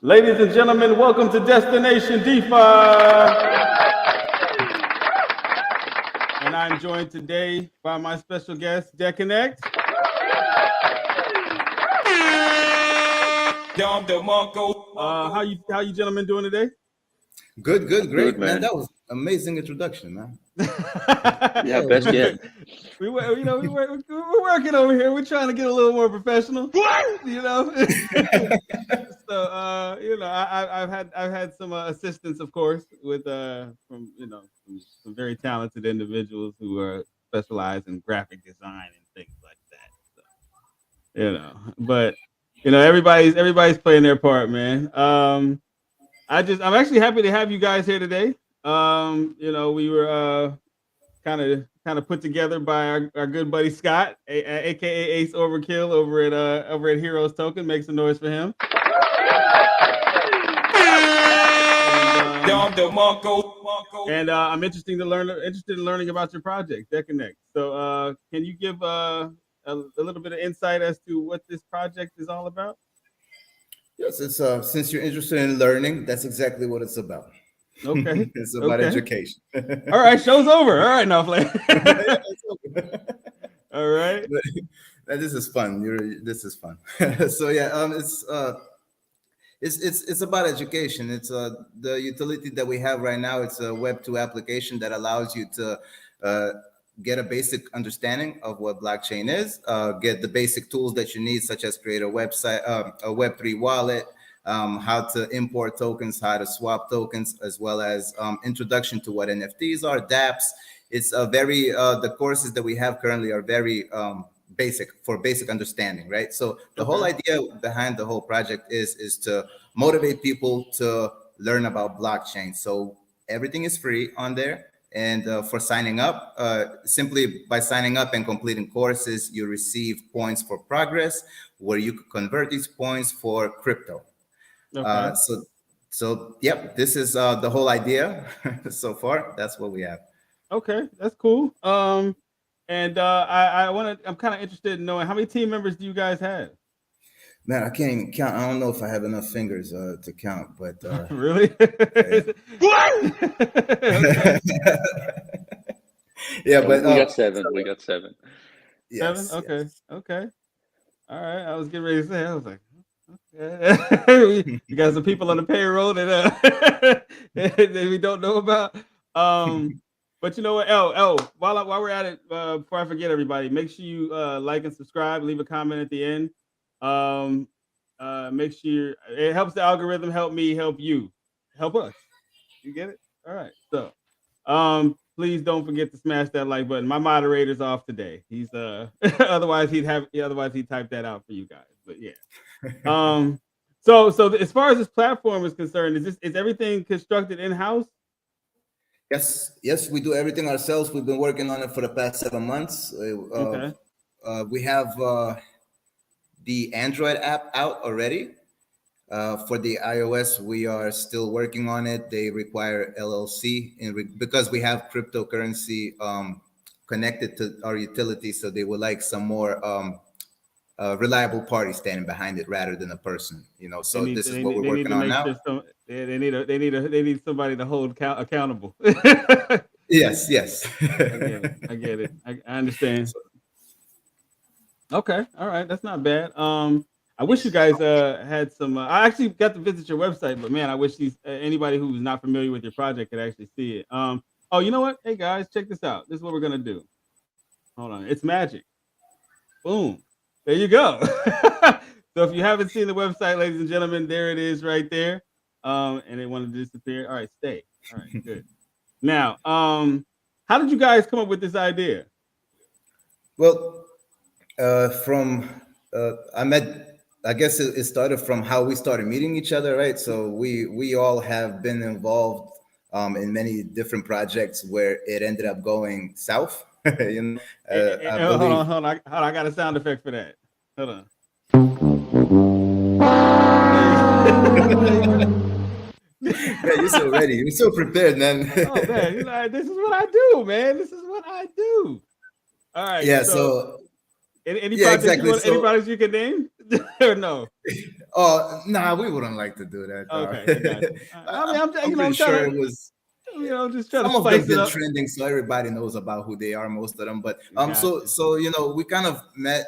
Ladies and gentlemen, welcome to Destination DeFi. And I'm joined today by my special guest, DECANECT. How you gentlemen doing today? Good, great, man. That was amazing introduction, man. Yeah, best yet. We're working over here. We're trying to get a little more professional. You know. So I've had some assistance, of course, with from some very talented individuals who are specialized in graphic design and things like that. So, but everybody's playing their part, man. I'm actually happy to have you guys here today. We were kind of put together by our good buddy Scott, aka Ace Overkill over at Heroes Token. Make some noise for him. And I'm interested in learning about your project, DECANECT. So can you give a little bit of insight as to what this project is all about? Yes, it's since you're interested in learning, that's exactly what it's about. Okay. It's about education. All right, show's over. All right, now play. All right. This is fun. This is fun. So yeah, it's about education. It's the utility that we have right now. It's a Web 2 application that allows you to get a basic understanding of what blockchain is, get the basic tools that you need, such as create a website, a Web3 wallet, how to import tokens, how to swap tokens, as well as introduction to what NFTs are, dApps. It's a very, the courses that we have currently are very basic understanding, right? So the whole idea behind the whole project is to motivate people to learn about blockchain. So everything is free on there. And for signing up, simply by signing up and completing courses, you receive points for progress, where you could convert these points for crypto. Okay. So yep, this is the whole idea so far. That's what we have. Okay, that's cool. I'm kind of interested in knowing how many team members do you guys have? Man, I can't even count. I don't know if I have enough fingers to count, but really? Yeah, but we got seven. We got seven. Yes, 7? Okay. Yes. Okay. All right. I was getting ready to say, I was like, okay. You got some people on the payroll that we don't know about. But you know what? While we're at it, before I forget, everybody, make sure you like and subscribe. Leave a comment at the end. Make sure it helps the algorithm, help me, help you, help us. You get it? All right. So, please don't forget to smash that like button. My moderator's off today. He's otherwise he'd type that out for you guys. But yeah. So as far as this platform is concerned, is everything constructed in-house? Yes, we do everything ourselves. We've been working on it for the past 7 months. Okay. We have the Android app out already. For the iOS, we are still working on it. They require LLC because we have cryptocurrency connected to our utility, so they would like some more reliable party standing behind it rather than a person. So this is what we're working on now. They need somebody to hold accountable. Yes. I get it. I understand. Okay, all right, that's not bad. I wish you guys had some. I actually got to visit your website, but man, I wish anybody who's not familiar with your project could actually see it. Oh, you know what? Hey guys, check this out. This is what we're gonna do. Hold on, it's magic. Boom. There you go. So if you haven't seen the website, ladies and gentlemen, there it is right there. And they wanted to disappear. All right, stay. All right, good. Now, how did you guys come up with this idea? Well, I guess it started from how we started meeting each other, right? So we all have been involved in many different projects where it ended up going south. Hold on. I got a sound effect for that. Hold on. Yeah, you're so ready. You're so prepared, man. Oh man, this is what I do, man. This is what I do. All right. Yeah. So Any Yeah, projects exactly. any projects you can name? Or no? Oh, nah, we wouldn't like to do that. Okay, I got you. I mean, I'm you know, pretty I'm sure trying it to, was. just trying to Some of them spice it been up. trending, so everybody knows about who they are, most of them. But Gotcha. we kind of met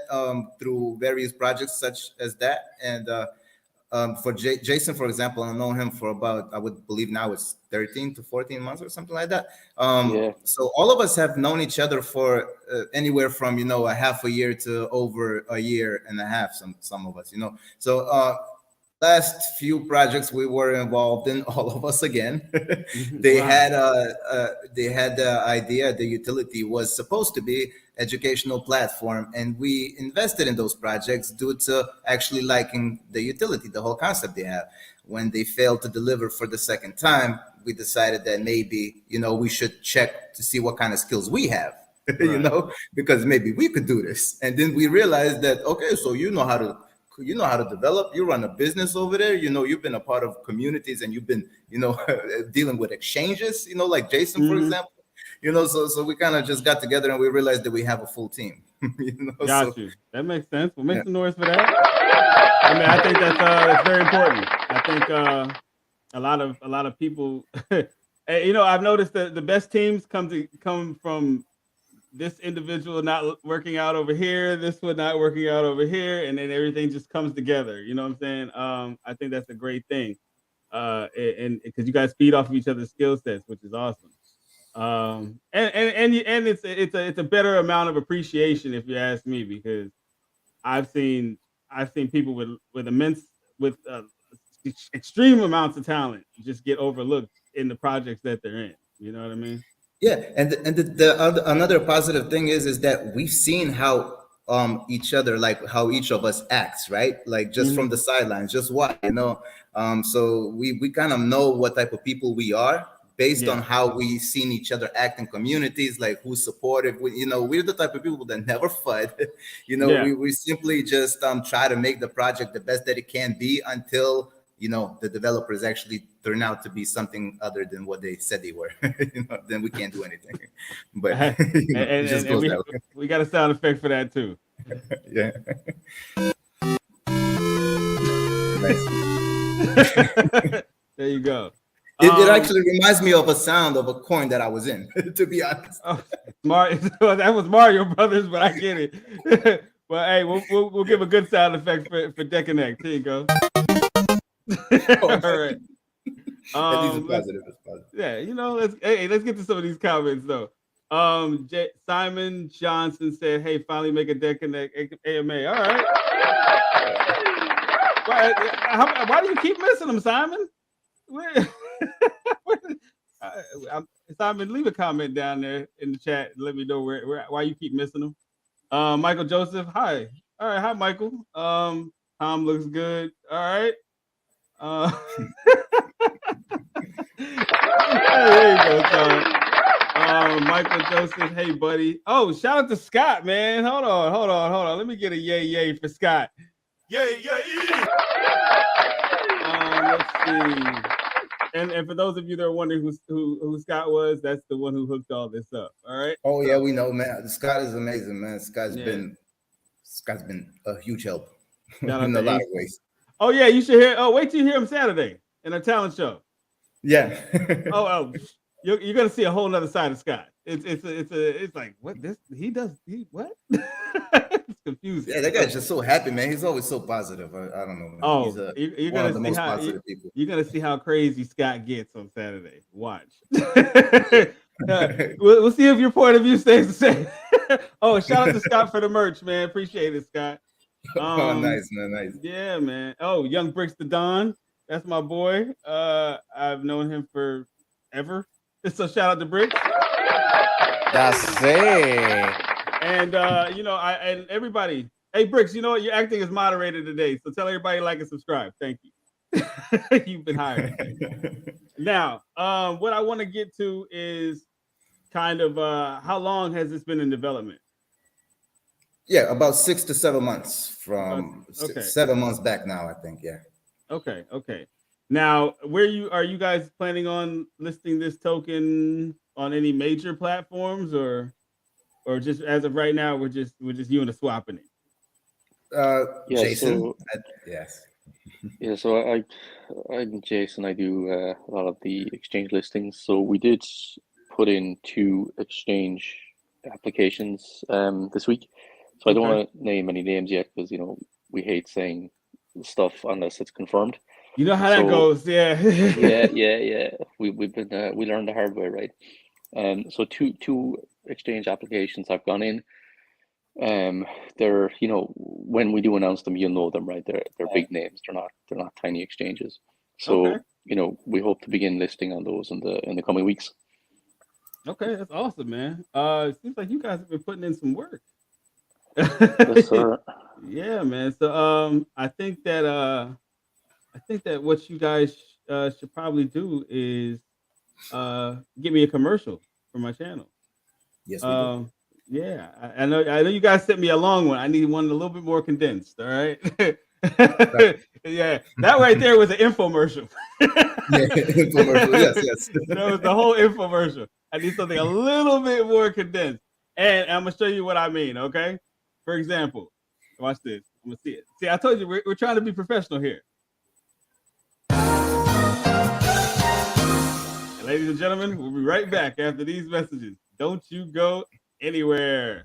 through various projects such as that. And for Jason, for example, I know him for about, I would believe now it's 13 to 14 months or something like that. Yeah. So all of us have known each other for anywhere from a half a year to over a year and a half. Some of us. So last few projects we were involved in, all of us again, Wow. they had the idea, the utility was supposed to be educational platform, and we invested in those projects due to actually liking the utility, the whole concept they have. When they failed to deliver for the second time, we decided that maybe we should check to see what kind of skills we have. Right. Because maybe we could do this. And then we realized that, okay, so you know how to develop, you run a business over there, you've been a part of communities, and you've been dealing with exchanges, like Jason, for Mm-hmm. example. So we kind of just got together and we realized that we have a full team. Got So you. That makes sense. We'll make yeah. some noise for that. I mean, I think that's very important. I think a lot of people I've noticed that the best teams come from this individual not working out over here, this one not working out over here, and then everything just comes together. You know what I'm saying? I think that's a great thing. And because you guys feed off of each other's skill sets, which is awesome. And it's a better amount of appreciation, if you ask me, because I've seen people with immense with extreme amounts of talent just get overlooked in the projects that they're in. You know what I mean? Yeah, and the other, another positive thing is that we've seen how each other, like how each of us acts, right? Like just Mm-hmm. from the sidelines, just so we kind of know what type of people we are based on Yeah. how we've seen each other act in communities, like who's supportive. We're the type of people that never fight. Yeah. We simply just try to make the project the best that it can be until the developers actually turn out to be something other than what they said they were. Then we can't do anything. But and, it just and goes that way. we got a sound effect for that too. Yeah. Nice. There you go. It actually reminds me of a sound of a coin that I was in, to be honest. Oh, that was Mario Brothers, but I get it. Well, hey, we'll give a good sound effect for DECANECT. Here you go. All right. At least it's positive. It's positive. Yeah, let's get to some of these comments though. Simon Johnson said, "Hey, finally make a DECANECT AMA." All right. Why do you keep missing them, Simon? Simon, leave a comment down there in the chat. And let me know why you keep missing them. Michael Joseph, hi. All right, hi, Michael. Tom looks good. All right. There you go, Tom. Michael Joseph, hey, buddy. Oh, shout out to Scott, man. Hold on. Let me get a yay for Scott. Yay. Let's see. And for those of you that are wondering who Scott was, that's the one who hooked all this up. All right. Oh yeah, we know, man. Scott is amazing, man. Scott's been a huge help in a lot of ways. Oh yeah, you should hear. Oh, wait till you hear him Saturday in a talent show. Yeah. You're gonna see a whole nother side of Scott. It's like what what? It's confusing. Yeah, that guy's just so happy, man. He's always so positive. I don't know, man. Oh, He's one of the most positive people. You're gonna see how crazy Scott gets on Saturday. Watch. We'll see if your point of view stays the same. Oh, shout out to Scott for the merch, man. Appreciate it, Scott. Nice, man. Nice. Yeah, man. Oh, Young Bricks the Don. That's my boy. I've known him forever. So shout out to Bricks. That's it. And and everybody, hey Bricks, you know what? You're acting as moderator today. So tell everybody like and subscribe. Thank you. You've been hired. Now, what I want to get to is kind of how long has this been in development? Yeah, about 6 to 7 months from 7 months back now, I think. Yeah. Okay. Now, are you guys planning on listing this token on any major platforms or just as of right now, we're just you and the swapping it? Yeah, Jason. so Yes. yeah, so I'm Jason. I do a lot of the exchange listings. So we did put in 2 exchange applications this week. So I don't Okay. want to name any names yet because we hate saying stuff unless it's confirmed. You know how that So goes, yeah. yeah. We learned the hard way, right? So two exchange applications have gone in. They're when we do announce them, you'll know them, right? They're big names. They're not tiny exchanges. Okay. So we hope to begin listing on those in the coming weeks. Okay, that's awesome, man. It seems like you guys have been putting in some work. Yes, sir. Yeah, man. So I think that what you guys should probably do is get me a commercial for my channel. Yes, we do. Yeah, I know you guys sent me a long one. I need one a little bit more condensed. All right. Yeah, that right there was an infomercial. Yeah, infomercial. Yes. That was the whole infomercial. I need something a little bit more condensed, and I'm gonna show you what I mean. Okay. For example, watch this. I'm gonna see it. See, I told you we're trying to be professional here. And ladies and gentlemen, we'll be right back after these messages. Don't you go anywhere.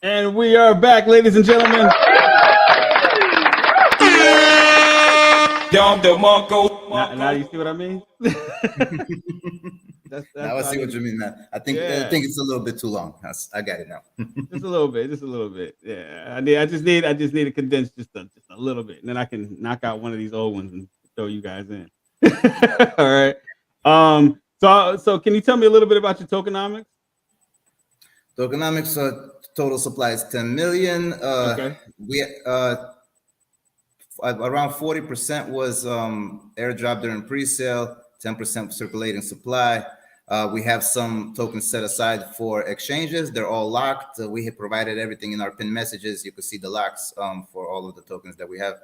And we are back, ladies and gentlemen. Now you see what I mean? That's Now I see what you mean, man. I think it's a little bit too long. I got it now. Just a little bit. Yeah, I just need to condense just a little bit, and then I can knock out one of these old ones and throw you guys in. All right. So can you tell me a little bit about your tokenomics? Tokenomics total supply is 10 million. Okay. We around 40% was airdrop during pre-sale, 10% circulating supply. We have some tokens set aside for exchanges. They're all locked. We have provided everything in our pin messages. You can see the locks for all of the tokens that we have.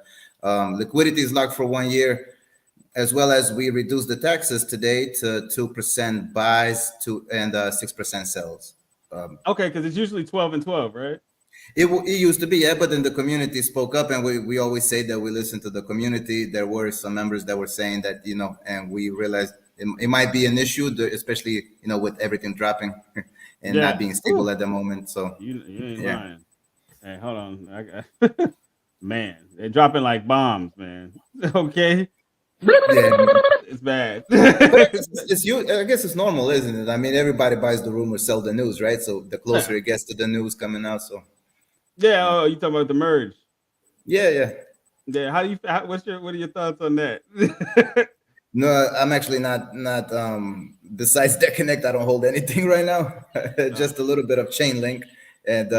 Liquidity is locked for 1 year, as well as we reduced the taxes today to 2% buys and 6% sells. Okay, because it's usually 12 and 12, right? It used to be, yeah, but then the community spoke up, and we always say that we listen to the community. There were some members that were saying that, and we realized it might be an issue, especially, with everything dropping and not being stable at the moment. So you ain't yeah. lying. Hey, hold on. Man, they're dropping like bombs, man. Okay. Yeah. It's bad. It's you. I guess it's normal, isn't it? I mean, everybody buys the rumor, sell the news, right? So the closer Yeah. it gets to the news coming out, so Yeah. Oh, you talking about the merge? yeah. Yeah. What are your thoughts on that? No, I'm actually not. Besides DECANECT, I don't hold anything right now. Just a little bit of Chainlink, and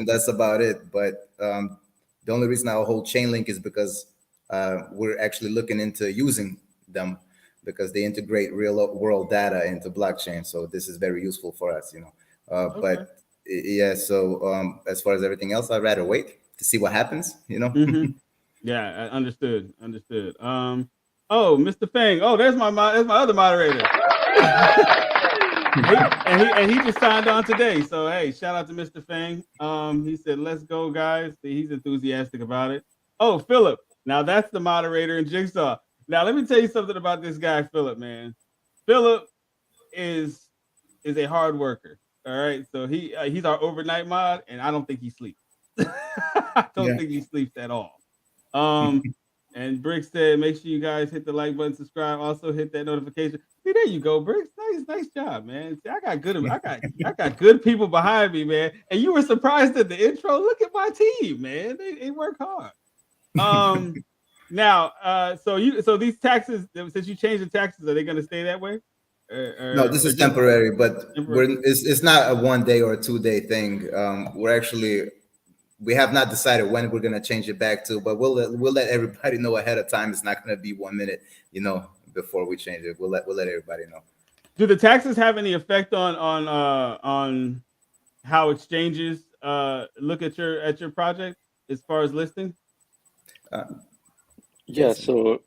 that's about it. But the only reason I'll hold Chainlink is because we're actually looking into using them because they integrate real world data into blockchain. So this is very useful for us, you know. Okay. But yeah, so as far as everything else, I'd rather wait to see what happens, you know. Yeah, I understood. Oh, Mr. Fang. Oh, there's my other moderator. he just signed on today. So hey, shout out to Mr. Fang. He said, "Let's go, guys." See, he's enthusiastic about it. Oh, Philip. Now that's the moderator in Jigsaw. Now let me tell you something about this guy, Philip. Man, Philip is a hard worker. All right, so he's our overnight mod, and I don't think he sleeps. I don't think he sleeps at all. And Brick said, make sure you guys hit the like button, subscribe, also hit that notification. See, there you go, Brick. Nice job, man. See, I got good people behind me, man. And you were surprised at the intro. Look at my team, man. They work hard. Now, so these taxes, since you changed the taxes, are they gonna stay that way? No, this is temporary, but it's not a 1 day or a 2 day thing. We have not decided when we're gonna change it back to, but we'll let everybody know ahead of time. It's not gonna be 1 minute, you know, before we change it. We'll let everybody know. Do the taxes have any effect on how exchanges look at your project as far as listing? Yeah, so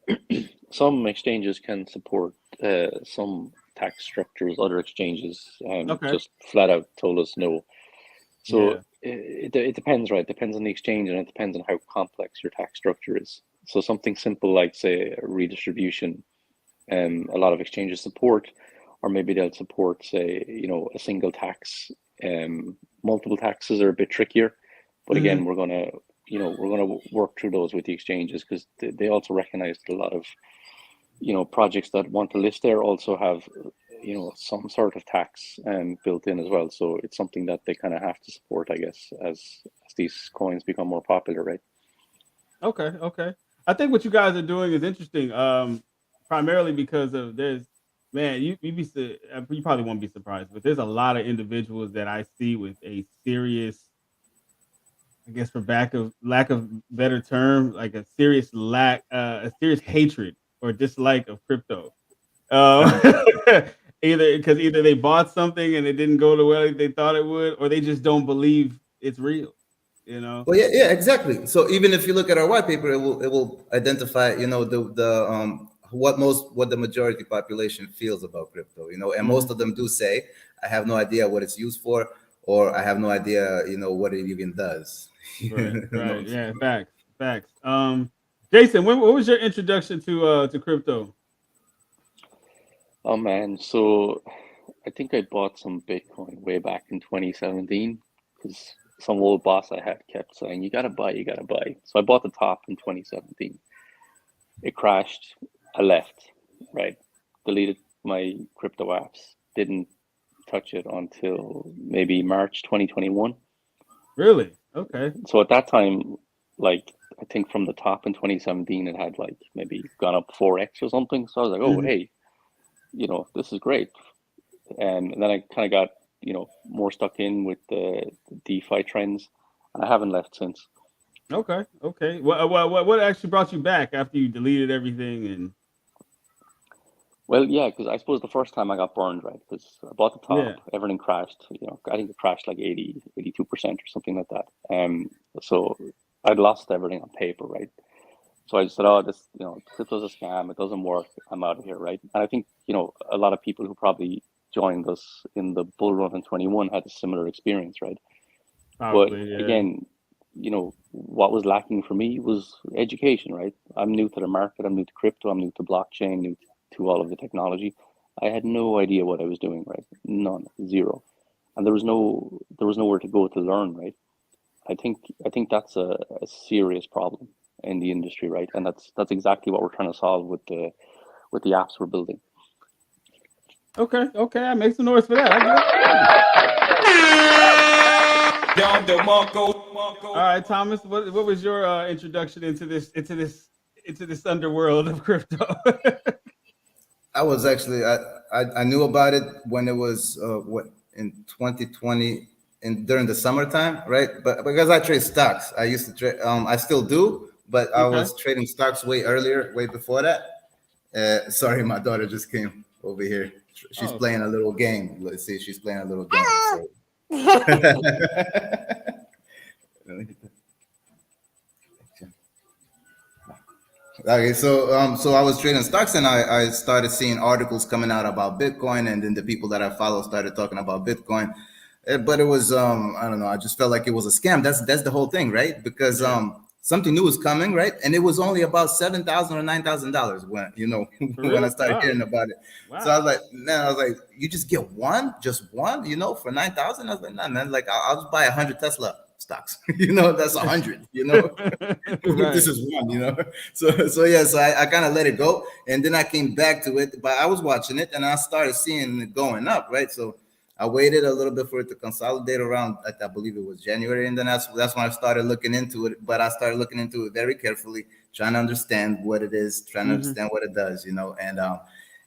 some exchanges can support some tax structures, other exchanges just flat out told us no. So it depends, right? It depends on the exchange, and it depends on how complex your tax structure is. So something simple like, say, a redistribution, a lot of exchanges support, or maybe they'll support, say, you know, a single tax. Multiple taxes are a bit trickier, but again, we're gonna work through those with the exchanges because they also recognize that a lot of, you know, projects that want to list there also have, you know, some sort of tax built in as well. So it's something that they kind of have to support, I guess, as these coins become more popular, right? Okay. I think what you guys are doing is interesting. Primarily because of you probably won't be surprised, but there's a lot of individuals that I see with a serious, I guess for lack of better term, like a serious hatred or dislike of crypto. Either they bought something and it didn't go the way they thought it would, or they just don't believe it's real. You know. Well, yeah, exactly. So even if you look at our white paper, it will identify, you know, what the majority population feels about crypto, you know, and most of them do say, I have no idea what it's used for, or I have no idea, you know, what it even does. Right. Yeah. Facts. Jason, what was your introduction to crypto? Oh man, so I think I bought some Bitcoin way back in 2017 because some old boss I had kept saying, you gotta buy. So I bought the top in 2017. It crashed. I left, right? Deleted my crypto apps. Didn't touch it until maybe March 2021. Really? Okay. So at that time, like, I think from the top in 2017, it had like maybe gone up 4x or something. So I was like, oh, hey, you know, this is great. And then I kind of got, you know, more stuck in with the DeFi trends, and I haven't left since. Okay. What actually brought you back after you deleted everything? And Well, yeah, because I suppose the first time I got burned, right? Because I bought the top, everything crashed. You know, I think it crashed like 82% or something like that. So I'd lost everything on paper, right? So I just said, oh, this, you know, crypto's a scam. It doesn't work. I'm out of here, right? And I think, you know, a lot of people who probably joined us in the bull run in 21 had a similar experience, right? Probably, but again, you know, what was lacking for me was education, right? I'm new to the market. I'm new to crypto. I'm new to blockchain, new to all of the technology. I had no idea what I was doing, right? None, zero. and there was nowhere to go to learn, right? I think that's a serious problem in the industry, right? And that's exactly what we're trying to solve with the apps we're building. Okay, I make some noise for that. All right, Thomas, what was your introduction into this underworld of crypto? I was actually I knew about it when it was in 2020 and during the summertime, right? But because I trade stocks, I used to trade. I still do, but I was trading stocks way earlier, way before that. Sorry, my daughter just came over here. She's playing a little game. Let's see, she's playing a little game. So. Okay, so I was trading stocks, and I started seeing articles coming out about Bitcoin, and then the people that I follow started talking about Bitcoin. But it was I don't know, I just felt like it was a scam. That's the whole thing, right? Because something new was coming, right? And it was only about $7,000 or $9,000 when when I started hearing about it. Wow. So I was like, man, you just get just one, for 9,000. I was like, nah, man, like I'll just buy 100 Tesla stocks. That's 100. Right. This is one. So I kind of let it go, and then I came back to it. But I was watching it, and I started seeing it going up, right? So I waited a little bit for it to consolidate around, I believe it was January, and then that's when I started looking into it. But I started looking into it very carefully, trying to understand what it is, trying to understand what it does, and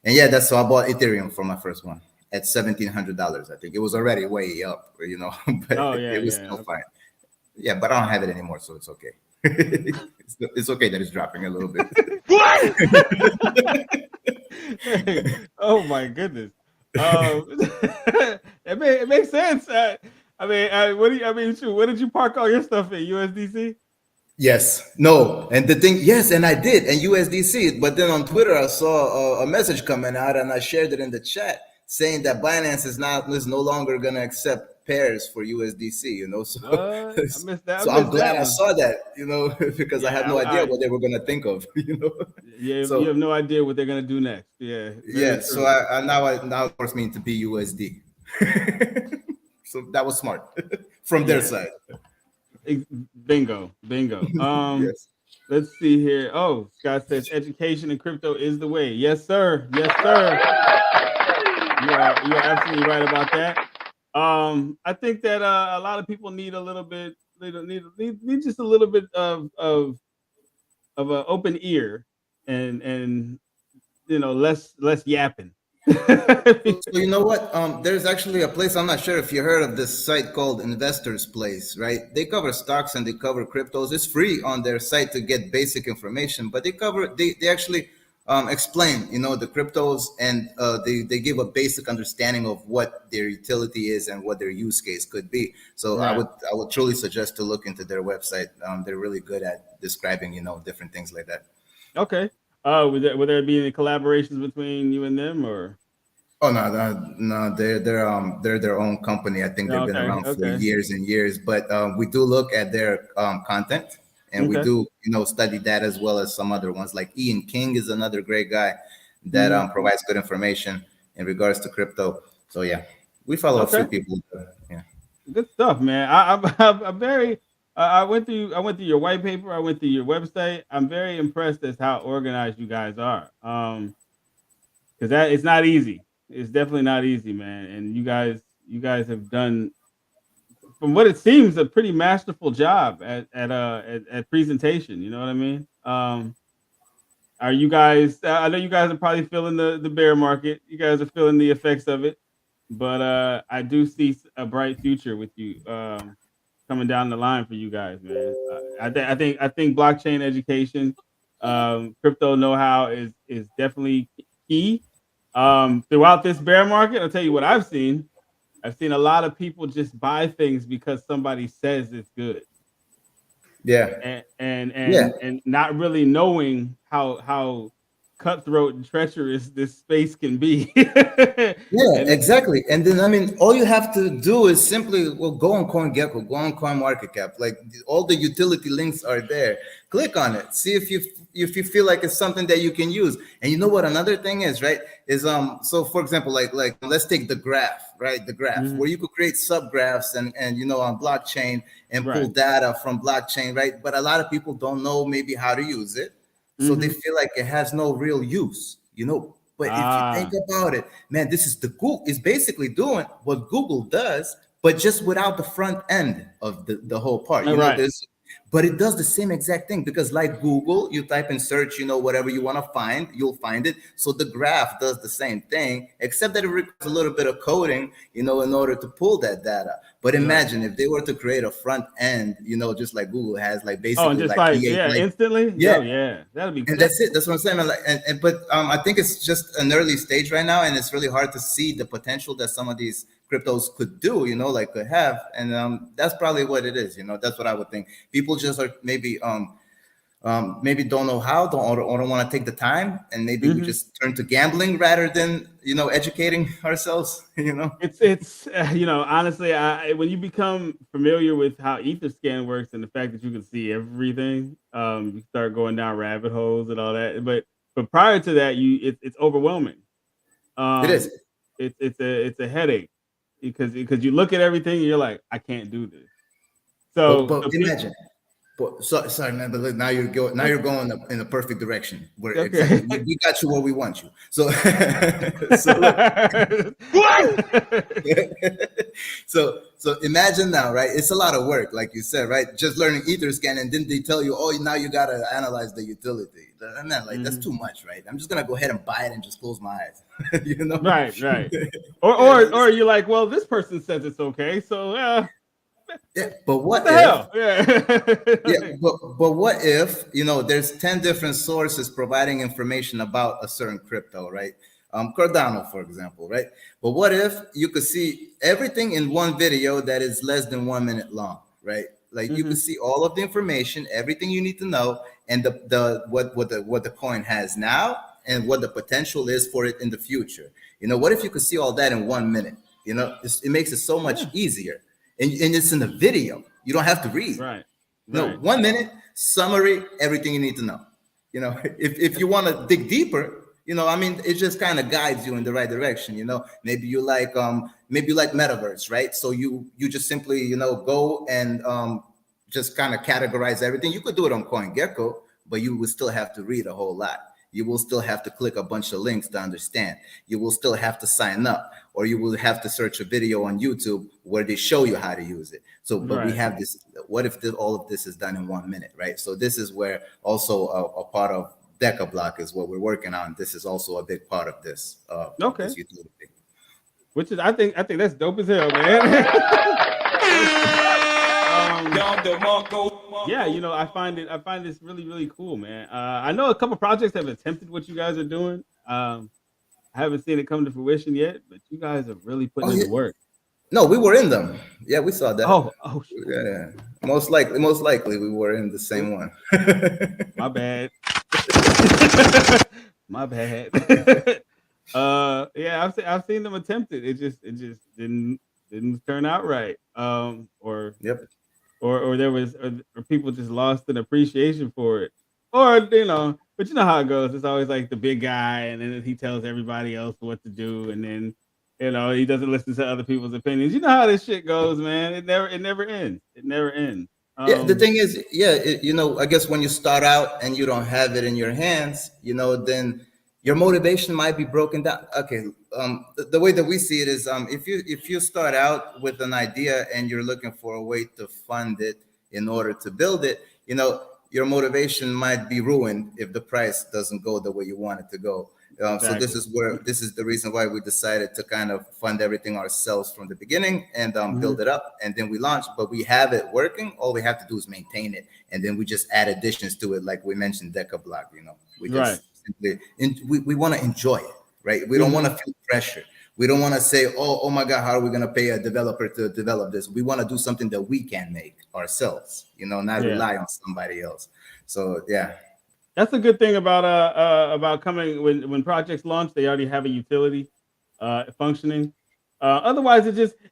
yeah, that's so I bought Ethereum for my first one at $1,700. I think it was already way up, but it was still fine. Yeah, but I don't have it anymore, so it's okay. It's okay that it's dropping a little bit. Oh my goodness. It makes sense. What did you park all your stuff in? USDC? Yes. No. And the thing, yes, and I did, and USDC. But then on Twitter, I saw a message coming out, and I shared it in the chat saying that Binance is no longer going to accept pairs for USDC. So I missed that. So I'm glad I saw that, because I had no idea what they were going to think of. Yeah, so, you have no idea what they're going to do next. Yeah. Yeah. So I now forced me to be USD. So that was smart from their side. Bingo. Yes. Let's see here. Oh, Scott says education in crypto is the way. Yes, sir. You are absolutely right about that. I think that a lot of people need a little bit. They need just a little bit of an open ear and less yapping. So you know what? There's actually a place, I'm not sure if you heard of this site called Investors Place, right? They cover stocks and they cover cryptos. It's free on their site to get basic information, but they actually explain, the cryptos, and they give a basic understanding of what their utility is and what their use case could be. So right. I would truly suggest to look into their website. They're really good at describing, different things like that. Okay. Would there be any collaborations between you and them, or? Oh no, they're their own company. I think they've been around for years and years. But we do look at their content, and we do study that as well as some other ones. Like Ian King is another great guy that provides good information in regards to crypto. So yeah, we follow a few people. Yeah, good stuff, man. I'm very. I went through your white paper. I went through your website. I'm very impressed as how organized you guys are. Because it's not easy. It's definitely not easy, man. And you guys have done, from what it seems, a pretty masterful job at presentation. You know what I mean? Are you guys? I know you guys are probably feeling the bear market. You guys are feeling the effects of it, but I do see a bright future with you. Coming down the line for you guys, man. I think blockchain education, crypto know-how is definitely key. Throughout this bear market, I'll tell you what I've seen. I've seen a lot of people just buy things because somebody says it's good. Yeah. And not really knowing how cutthroat and treacherous this space can be. Yeah, And exactly. And then, I mean, all you have to do is simply, well, go on CoinGecko, go on CoinMarketCap. Like all the utility links are there. Click on it. See if you feel like it's something that you can use. And you know what? Another thing is, right, is so for example, like let's take the graph, right? The graph where you could create subgraphs and you know on blockchain and pull data from blockchain, right? But a lot of people don't know maybe how to use it. So they feel like it has no real use, you know. But if you think about it, man, this is Google is basically doing what Google does, but just without the front end of the whole part. You know, but it does the same exact thing because like Google, you type in search, you know, whatever you want to find, you'll find it. So the graph does the same thing, except that it requires a little bit of coding, you know, in order to pull that data. But imagine if they were to create a front end, you know, just like Google has, like basically and just like instantly. Yeah, that'd be. And that's it. That's what I'm saying. Like, but I think it's just an early stage right now, and it's really hard to see the potential that some of these cryptos could do. You know, like could have, and that's probably what it is. You know, that's what I would think. People just are maybe don't know how, or don't want to take the time, and maybe we just turn to gambling rather than you know educating ourselves. You know, it's you know honestly, when you become familiar with how Etherscan works and the fact that you can see everything, you start going down rabbit holes and all that. But prior to that, it's overwhelming. it is. It's a headache because you look at everything and you're like, I can't do this. So, but imagine. But sorry, man. But look, now you're going in the perfect direction. Where exactly we got you where we want you. So, so imagine now, right? It's a lot of work, like you said, right? Just learning Etherscan, and then they tell you, oh, now you gotta analyze the utility. And then, like that's too much, right? I'm just gonna go ahead and buy it and just close my eyes, you know? Right. Or you're like, well, this person says it's okay, so yeah, but what the if? Hell? Yeah. But what if you know there's 10 different sources providing information about a certain crypto, right? Cardano, for example, right? But what if you could see everything in one video that is less than 1 minute long, right? Like you could see all of the information, everything you need to know, and what the coin has now and what the potential is for it in the future. You know, what if you could see all that in 1 minute? You know, it makes it so much easier. And it's in the video. You don't have to read. Right. No, 1 minute summary, everything you need to know. You know, if you want to dig deeper, you know, I mean, it just kind of guides you in the right direction. You know, maybe you like metaverse, right? So you just simply, you know, go and just kind of categorize everything. You could do it on CoinGecko, but you would still have to read a whole lot. You will still have to click a bunch of links to understand. You will still have to sign up, or you will have to search a video on YouTube where they show you how to use it. So, but we have this, what if all of this is done in 1 minute, right? So this is where also a part of DecaBlock is what we're working on. This is also a big part of this. This utility. Which is, I think that's dope as hell, man. Yeah, you know, I find this really, really cool, man. I know a couple projects have attempted what you guys are doing. I haven't seen it come to fruition yet, but you guys are really putting in the work. No, we were in them. Yeah, we saw that. Oh, yeah. Most likely, we were in the same one. My bad. My bad. Yeah, I've seen them attempted. It just didn't turn out right. Or there was, or people just lost an appreciation for it, or you know. But you know how it goes. It's always like the big guy, and then he tells everybody else what to do, and then you know he doesn't listen to other people's opinions. You know how this shit goes, man. It never ends. It never ends. Yeah, the thing is, you know, I guess when you start out and you don't have it in your hands, you know, then your motivation might be broken down. Okay, the way that we see it is, if you start out with an idea and you're looking for a way to fund it in order to build it, you know, your motivation might be ruined if the price doesn't go the way you want it to go. Exactly. So this is the reason why we decided to kind of fund everything ourselves from the beginning and build it up, and then we launch. But we have it working. All we have to do is maintain it, and then we just add additions to it, like we mentioned, DecaBlock. You know, we just simply we want to enjoy it, right? We don't want to feel pressure. We don't want to say, oh my God, how are we going to pay a developer to develop this? We want to do something that we can make ourselves, you know, not rely on somebody else. So, yeah. That's a good thing about coming when projects launch. They already have a utility functioning. Otherwise,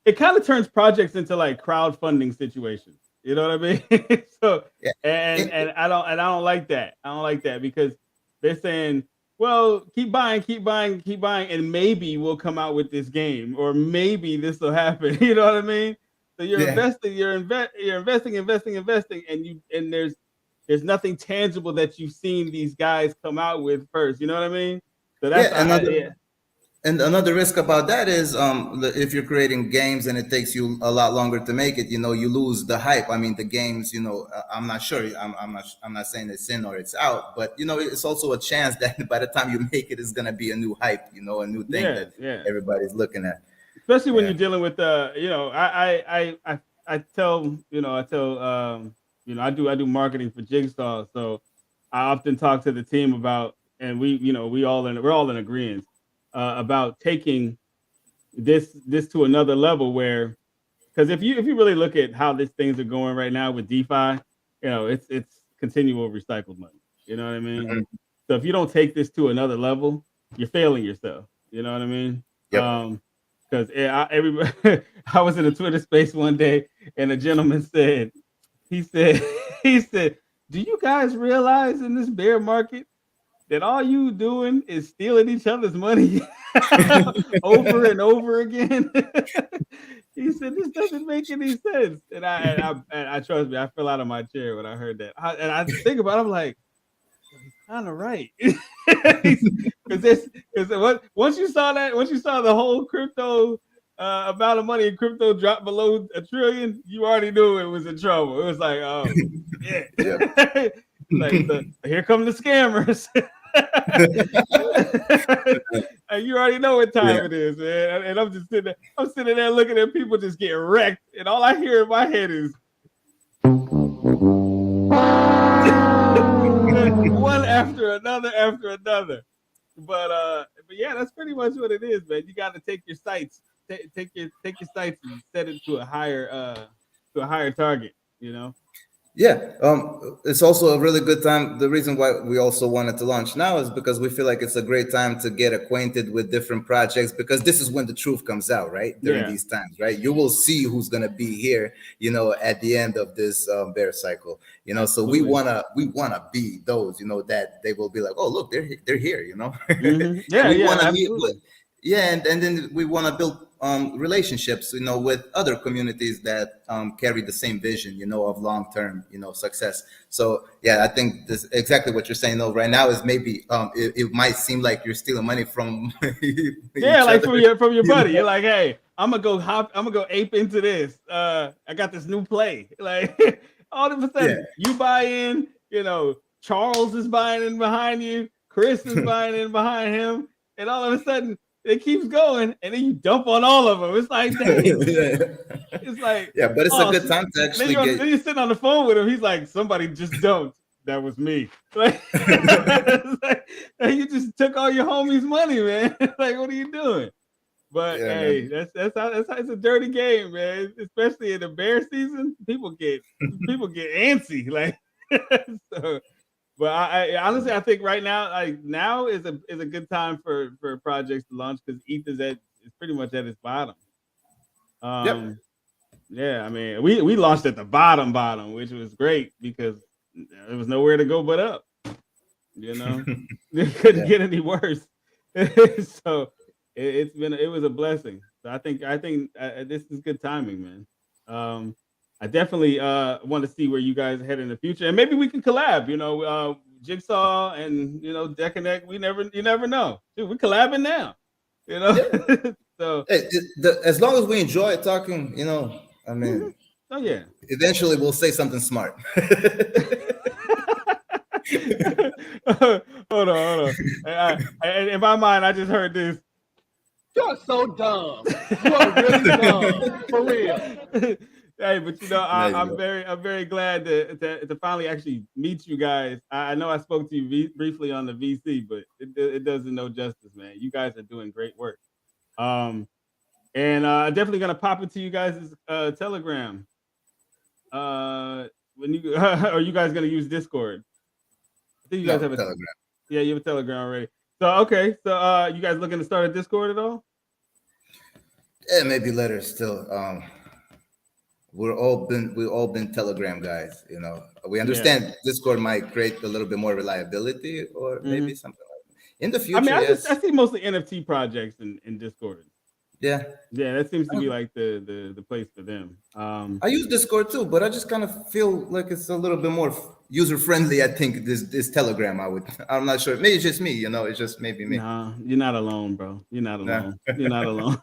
it kind of turns projects into like crowdfunding situations. You know what I mean? So Yeah. and I don't like that. I don't like that because they're saying, well, keep buying, keep buying, keep buying, and maybe we'll come out with this game, or maybe this will happen. You know what I mean? So you're Yeah. investing, you're investing, and there's nothing tangible that you've seen these guys come out with first. You know what I mean? So that's Yeah. yeah. And another risk about that is if you're creating games and it takes you a lot longer to make it, you lose the hype. I mean, the games, I'm not sure. I'm not saying it's in or it's out, but it's also a chance that by the time you make it, it's gonna be a new hype, a new thing Yeah, that yeah. everybody's looking at. Especially when Yeah. you're dealing with I tell I do marketing for Jigsaw, so I often talk to the team about, and we're all in agreement about taking this to another level, where, because if you really look at how these things are going right now with DeFi, it's continual recycled money. You know what I mean? Mhm. So if you don't take this to another level, you're failing yourself. You know what I mean? Yep. Because everybody, I was in a Twitter space one day, and a gentleman said, he said, he said, "Do you guys realize in this bear market that all you doing is stealing each other's money over and over again?" He said, "This doesn't make any sense." And I trust me, I fell out of my chair when I heard that. And I think about it, I'm like, he's kind of right. Because once you saw the whole crypto amount of money in crypto drop below $1 trillion, you already knew it was in trouble. It was like, oh yeah. Yep. It's like, here come the scammers. And you already know what time Yeah. it is, man. And I'm sitting there looking at people just getting wrecked, and all I hear in my head is one after another. But yeah, that's pretty much what it is, man. You got to take your sights, take your sights and set it to a higher target. You know. Yeah, it's also a really good time. The reason why we also wanted to launch now is because we feel like it's a great time to get acquainted with different projects, because this is when the truth comes out, right? During Yeah. these times, right? You will see who's gonna be here, at the end of this bear cycle. So we Absolutely. wanna be those, that they will be like, oh look, they're here, Mm-hmm. and Yeah. we Yeah. wanna meet with, Absolutely. yeah, and then we want to build relationships, with other communities that carry the same vision, of long-term, success. So yeah, I think this exactly what you're saying. Though right now is maybe it might seem like you're stealing money from Yeah, each like other. from your You buddy. know? You're like, hey, I'm gonna go ape into this. I got this new play. Like all of a Yeah. sudden, you buy in. Charles is buying in behind you. Chris is buying in behind him, and all of a sudden, it keeps going, and then you dump on all of them. It's like, dang. Yeah. It's like, Yeah, but it's a oh, good time to and then actually get. then you're sitting on the phone with him. He's like, somebody just dumped. That was me. Like, it's like you just took all your homies' money, man. Like, what are you doing? But Yeah, hey, man. that's how it's a dirty game, man. Especially in the bear season, people get antsy. Like, so. But I honestly, I think right now, like now is a good time for projects to launch, because ETH is pretty much at its bottom. Yep. Um, yeah, I mean, we launched at the bottom, which was great because there was nowhere to go but up. You know, it couldn't Yeah. get any worse. So it was a blessing. So I think this is good timing, man. I definitely want to see where you guys head in the future, and maybe we can collab. Jigsaw and DECANECT. You never know. Dude, we're collabing now. You know, Yeah. so Hey, as long as we enjoy talking, I mhm. mean, Oh yeah. eventually we'll say something smart. Hold on. In my mind, I just heard this. You're so dumb. You are really dumb. For real. Hey, but There you I'm go. very glad to finally actually meet you guys. I know I spoke to you briefly on the VC, but it doesn't no justice, man. You guys are doing great work. And definitely gonna pop into you guys' Telegram. When you are you guys gonna use Discord? Do you guys have a Telegram? Yeah, you have a Telegram already. So okay, so you guys looking to start a Discord at all? Yeah, maybe later. Still, we've all been Telegram guys. You know, we understand Discord might create a little bit more reliability, or maybe something like that. In the I mean, future. I see mostly NFT projects in Discord. Yeah. Yeah, that seems to be like the place for them. I use Discord too, but I just kind of feel like it's a little bit more user friendly. I think this Telegram. I'm not sure. Maybe it's just me. You know, it's just maybe me. No, you're not alone, bro. You're not Nah. alone. You're not alone.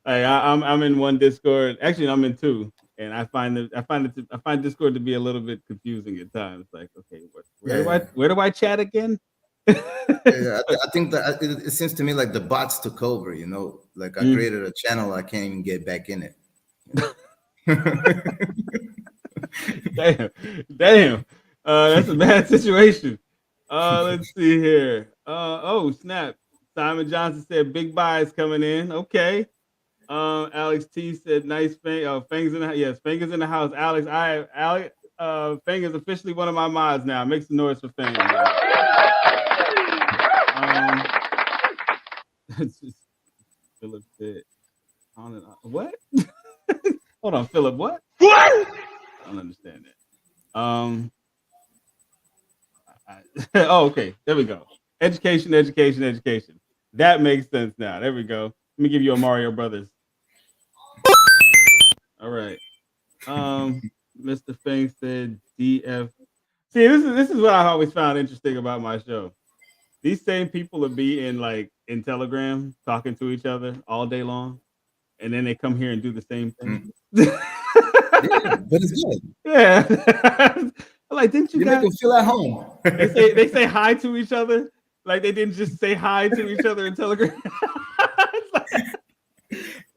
Hey, I'm in one Discord. Actually, I'm in two, and I find Discord to be a little bit confusing at times. Like, okay, where do I chat again? Yeah, I think that it seems to me like the bots took over. You know, like I created a channel, I can't even get back in it. Damn. That's a bad situation. Let's see here. Oh snap! Simon Johnson said big buys coming in. Okay. Alex T said nice Fang. Oh, Fang's in the yes, Fang is in the house. Alex, Fang is officially one of my mods now. Make some noise for Fang. It's just Philip said on and on. What? Hold on, Philip. What? I don't understand that. Oh, okay. There we go. Education. That makes sense now. There we go. Let me give you a Mario Brothers. All right. Mr. Fang said DF. See, this is what I always found interesting about my show. These same people will be in Telegram talking to each other all day long, and then they come here and do the same thing. Yeah, but it's good. Yeah. Like, didn't you guys make them feel at home? they say hi to each other? Like they didn't just say hi to each other in Telegram.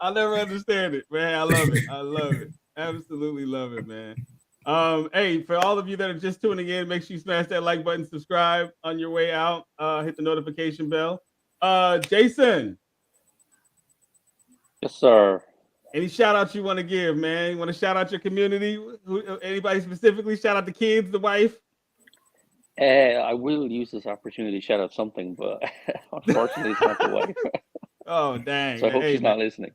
I'll never understand it, man. I love it. Absolutely love it, man. Hey, for all of you that are just tuning in, make sure you smash that like button, subscribe on your way out, hit the notification bell. Jason. Yes, sir. Any shout outs you want to give, man? You want to shout out your community? Anybody specifically? Shout out the kids, the wife? I will use this opportunity to shout out something, but unfortunately, it's not the wife. Oh, dang. So I hope she's not listening.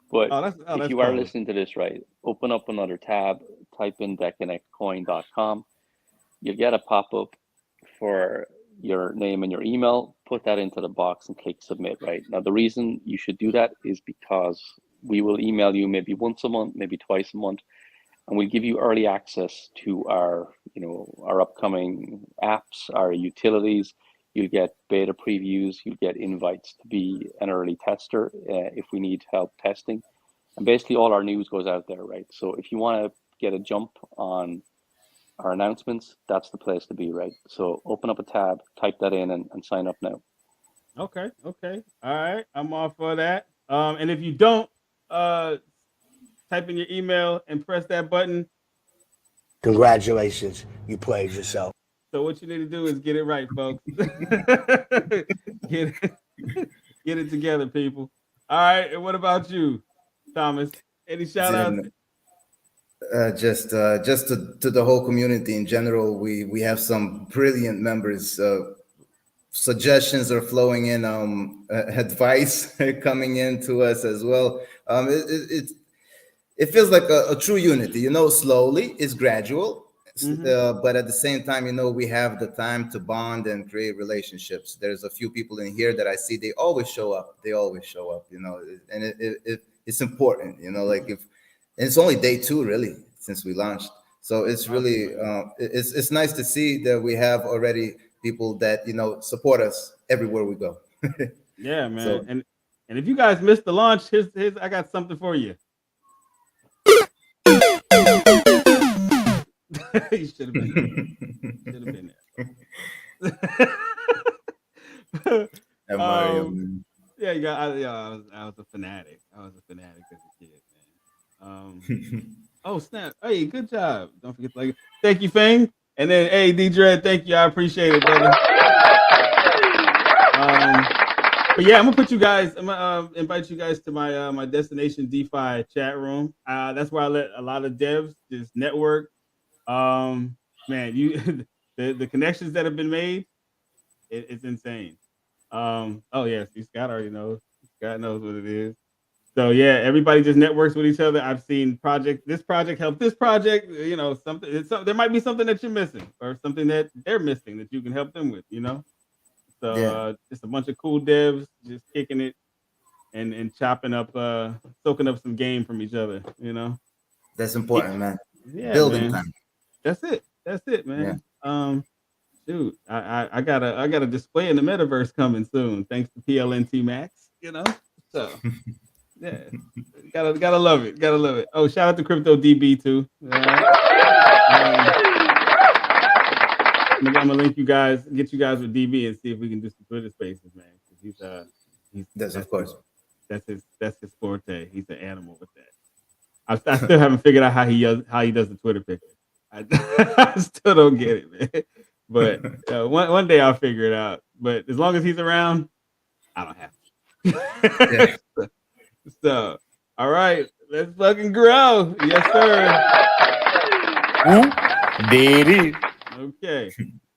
But if you are listening to this, right, open up another tab, type in DECANECTcoin.com. You'll get a pop-up for your name and your email. Put that into the box and click submit, right? Now, the reason you should do that is because we will email you maybe once a month, maybe twice a month, and we'll give you early access to our upcoming apps, our utilities. You'll get beta previews, you'll get invites to be an early tester if we need help testing. And basically all our news goes out there, right? So if you want to get a jump on our announcements, that's the place to be, right? So open up a tab, type that in and sign up now. Okay. All right. I'm all for that. And if you don't, type in your email and press that button. Congratulations, you played yourself. So what you need to do is get it right, folks. Get it together, people. All right. And what about you, Thomas? Any shout outs? Just to the whole community in general, we have some brilliant members. Suggestions are flowing in, advice coming in to us as well. It feels like a true unity, slowly, it's gradual, but at the same time, we have the time to bond and create relationships. There's a few people in here that I see, they always show up, and it's important, and it's only day 2 really since we launched. So it's really, it's nice to see that we have already people that, support us everywhere we go. Yeah, man. So, and if you guys missed the launch, here's I got something for you. You should have been there. I was a fanatic. I was a fanatic as a kid, man. Oh snap! Hey, good job. Don't forget to thank you, Fang. And then, hey, D-Dread, thank you. I appreciate it, brother. But yeah, I'm gonna put you guys. I'm gonna invite you guys to my my Destination DeFi chat room. That's where I let a lot of devs just network. Man, the connections that have been made, it's insane. Oh yeah, see, Scott already knows. Scott knows what it is. So yeah, everybody just networks with each other. I've seen this project help this project. You know, there might be something that you're missing or something that they're missing that you can help them with. You know, so just a bunch of cool devs just kicking it and chopping up, soaking up some game from each other. You know, That's important, man. yeah, Building man. time. That's it, man. Dude, I got a display in the metaverse coming soon, thanks to PLNT Max. You know, so. Yeah, gotta love it. Gotta love it. Oh, shout out to Crypto DB too. I'm gonna link you guys, get you guys with DB, and see if we can do some Twitter Spaces, man. He's of course. That's his forte. He's an animal with that. I still haven't figured out how he does the Twitter picture. I still don't get it, man. But one day I'll figure it out. But as long as he's around, I don't have to. So, all right, let's fucking grow. Yes, Who did it? Okay.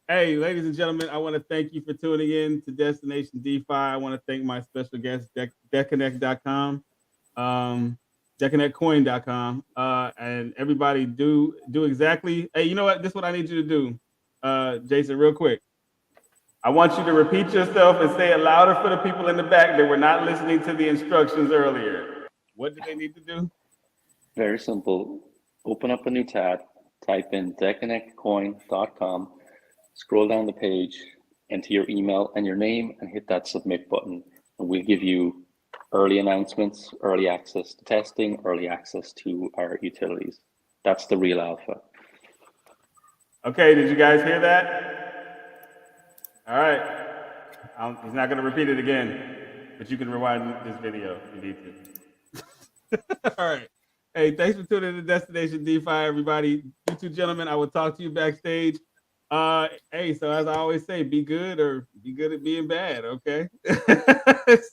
Hey, ladies and gentlemen, I want to thank you for tuning in to Destination DeFi. I want to thank my special guest, DECANECT.com, DECANECTcoin.com, and everybody do exactly. Hey, you know what? This is what I need you to do, Jason, real quick. I want you to repeat yourself and say it louder for the people in the back that were not listening to the instructions earlier. What do they need to do? Very simple. Open up a new tab, type in DECANECTcoin.com, scroll down the page, enter your email and your name, and hit that submit button. And we'll give you early announcements, early access to testing, early access to our utilities. That's the real alpha. Okay, did you guys hear that? All right. He's not going to repeat it again, but you can rewind this video if you need to. All right. Hey, thanks for tuning in to Destination DeFi, everybody. You two gentlemen, I will talk to you backstage. Hey, so as I always say, be good or be good at being bad, okay?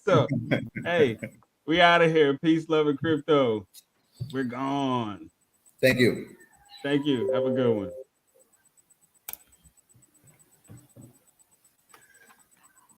So, hey, we out of here. Peace, love, and crypto. We're gone. Thank you. Thank you. Have a good one.